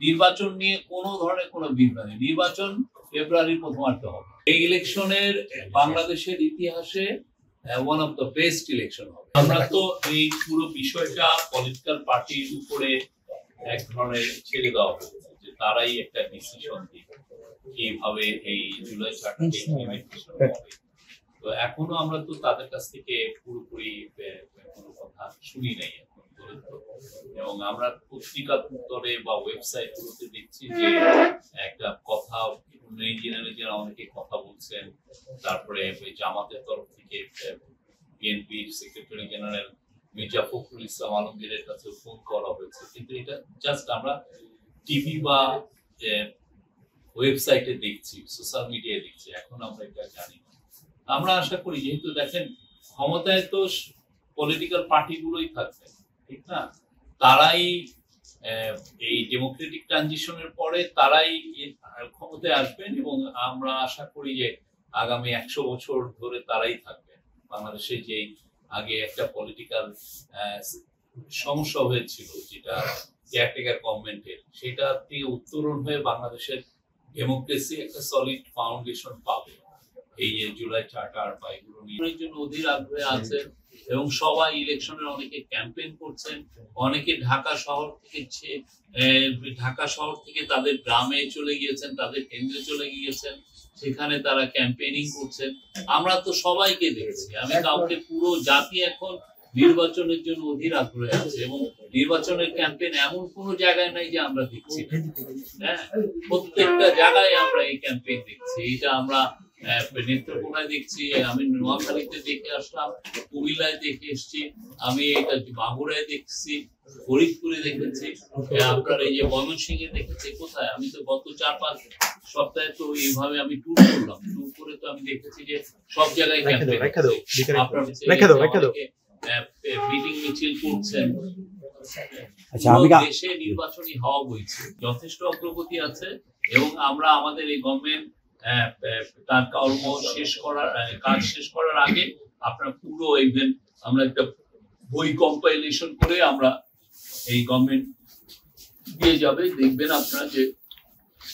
নির্বাচন নিয়ে কোনো ধরনের কোনো বিভ্রান্তি, নির্বাচন ফেব্রুয়ারির প্রথমার্ধে হবে। এই ইলেকশনের বাংলাদেশের ইতিহাসে one of the best election হবে। আমরা তো এই পুরো বিষয়টা পলিটিক্যাল পার্টির উপরে এক ধরনের ছেড়ে দেওয়া হয়েছে যে তারাই একটা ডিসিশন দিবে কিভাবে এই জুলাই চার্টারকে ইমপ্লিমেন্টেশন হবে। তো এখনো আমরা তো তাদের কাছ থেকে পুরোপুরি কোনো কথা শুনি নাই এখন পর্যন্ত, এবং আমরা পত্রিকা উত্তরে বা ওয়েবসাইট গুলোতে দেখছি যে একটা কথা নিজেরা অনেকে কথা বলছেন। তারপরে জামাতের তরফ থেকে বিএনপির সেক্রেটারি জেনারেল মির্জা ফখরুল ইসলাম আলমগীরের কাছে ফোন করা হয়েছে, কিন্তু এটা জাস্ট আমরা টিভি বা ওয়েবসাইটে দেখছি, সোশ্যাল মিডিয়ায় দেখছি, এখন আমরা এটা জানি না। আমরা আশা করি, যেহেতু দেখেন ক্ষমতায় তো পলিটিক্যাল পার্টিগুলোই থাকবে, ঠিক না? তারাই এই ডেমোক্রেটিক ট্রানজিশনের পরে তারাই ক্ষমতায় আসবেন, এবং আমরা আশা করি যে আগামী 100 বছর ধরে তারাই থাকবে। বাংলাদেশে যে আগে একটা পলিটিক্যাল সমস্যা হয়েছিল, যেটা কেয়ারটেকার গভর্নমেন্টের, সেটা থেকে উত্তরণ হয়ে বাংলাদেশের ডেমোক্রেসি একটা সলিড ফাউন্ডেশন পাবে এই যে জুলাই চার্টার বা এগুলো নিয়ে জন্য অধীর আগ্রহে আছেন, এবং সবাই ইলেকশনের অনেকে ক্যাম্পেইন করছেন। অনেকে ঢাকা শহর থেকে তাদের গ্রামে চলে গিয়েছেন, তাদের কেন্দ্রে চলে গিয়েছেন, সেখানে তারা ক্যাম্পেইনিং করছেন। আমরা তো সবাইকে দেখছি, আমি কাউকে, পুরো জাতি এখন নির্বাচনের জন্য অধীর আগ্রহে আছে, এবং নির্বাচনের ক্যাম্পেইন এমন কোনো জায়গায় নাই যে আমরা দেখছি। হ্যাঁ, প্রত্যেকটা জায়গায় আমরা এই ক্যাম্পেইন দেখছি। এটা আমরা নেত্রকোনায় দেখছি, আমি নোয়াখালীতে দেখে আসলাম, কুমিল্লায় দেখে এসছি, আমি এটা মাগুরায় দেখছি, ফরিদপুরে দেখেছি, আপনার এই যে ময়মনসিংহে দেখেছি। কোথায়? আমি তো গত 4-5 সপ্তাহে তো এইভাবে আমি ট্যুর করলাম, ট্যুর করে তো আমি দেখেছি যে সব জায়গায় মিটিং মিছিল করছেন। দেশে নির্বাচনী হওয়া হয়েছে, যথেষ্ট অগ্রগতি আছে, এবং আমরা আমাদের এই গভর্নমেন্ট তার কর্ম কাজ শেষ করার আগে আপনার পুরো ইভেন্ট আমরা একটা বই কম্পাইলেশন করে আমরা এই গভর্নমেন্ট দিয়ে যাবে। দেখবেন আপনারা যে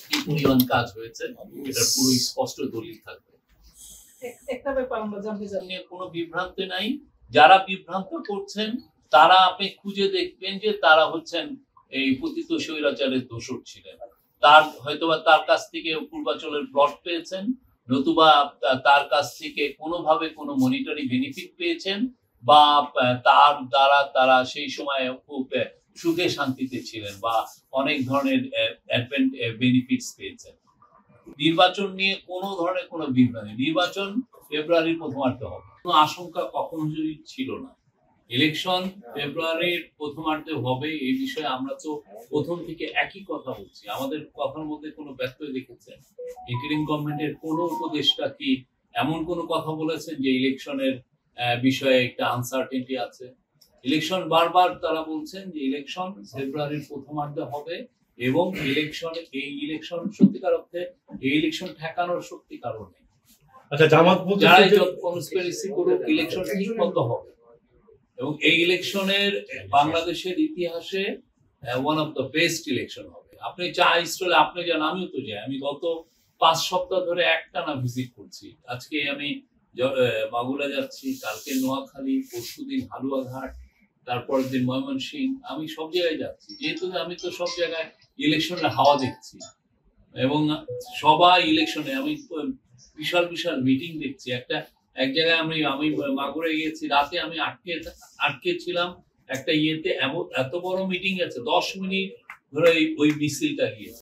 কি পরিমাণ কাজ হয়েছে, এটা পুরো স্পষ্ট দলিল থাকবে। একটা ব্যাপার আমরা জানতে চাই, কোনো বিভ্রান্তি নাই। যারা বিভ্রান্ত করছেন তারা আপনি খুঁজে দেখবেন যে তারা হচ্ছেন এই পতিত স্বৈরাচারের দোষর ছিলেন। তার হয়তোবা তার কাছ থেকে পূর্বাচলের প্লট পেয়েছেন, নতুবা তার কাছ থেকে কোনোভাবে কোনো মনিটারি বেনিফিট পেয়েছেন, বা তার দ্বারা তারা সেই সময় খুব সুখে শান্তিতে ছিলেন, বা অনেক ধরনের বেনিফিটস পেয়েছেন। নির্বাচন নিয়ে কোনো ধরনের কোনো বিভ্রান্তি, নির্বাচন ফেব্রুয়ারির প্রথমার্ধে হবে, কোনো আশঙ্কা কখনো ছিল না। ইলেকশন ফেব্রুয়ারির প্রথমার্ধে হবে, এই বিষয়ে আমরা তো প্রথম থেকে একই কথা বলছি। আমাদের কথার মধ্যে কোনো ব্যত্যয় দেখেছেন? ইন্টারিম গভর্নমেন্টের কোনো উপদেষ্টা কি এমন কোনো কথা বলেছেন যে ইলেকশনের বিষয়ে একটা আনসার্টেনটি আছে? ইলেকশন বারবার তারা বলছেন যে ইলেকশন ফেব্রুয়ারির প্রথমার্ধে হবে, এবং এই ইলেকশন সত্যিকার অর্থে এই ইলেকশন ঠেকানোর শক্তি কারো নেই। আচ্ছা, জামাত যারাই কনস্পিরেসি করুক, ইলেকশন ঠিক মতো হবে, এবং এই ইলেকশনের বাংলাদেশের ইতিহাসে one of the best election হবে। আপনি স্টলে আপনি যান, আমিও তো যাই। আমি গত 5 সপ্তাহ ধরে একটানা ভিজিট করছি। আজকে আমি মাগুরা যাচ্ছি, কালকে নোয়াখালী, পরশুদিন হালুয়াঘাট, তারপরের দিন ময়মনসিংহ। আমি সব জায়গায় যাচ্ছি, যেহেতু আমি তো সব জায়গায় ইলেকশনের হাওয়া দেখছি, এবং সবাই ইলেকশনে আমি বিশাল বিশাল মিটিং দেখছি। এক জায়গায় আমি মাগুরে গিয়েছি, রাতে আমি আটকে ছিলাম একটা ইয়েতে, এত বড় মিটিং আছে, 10 মিনিট ধরে ওই মিছিলটা গিয়েছে।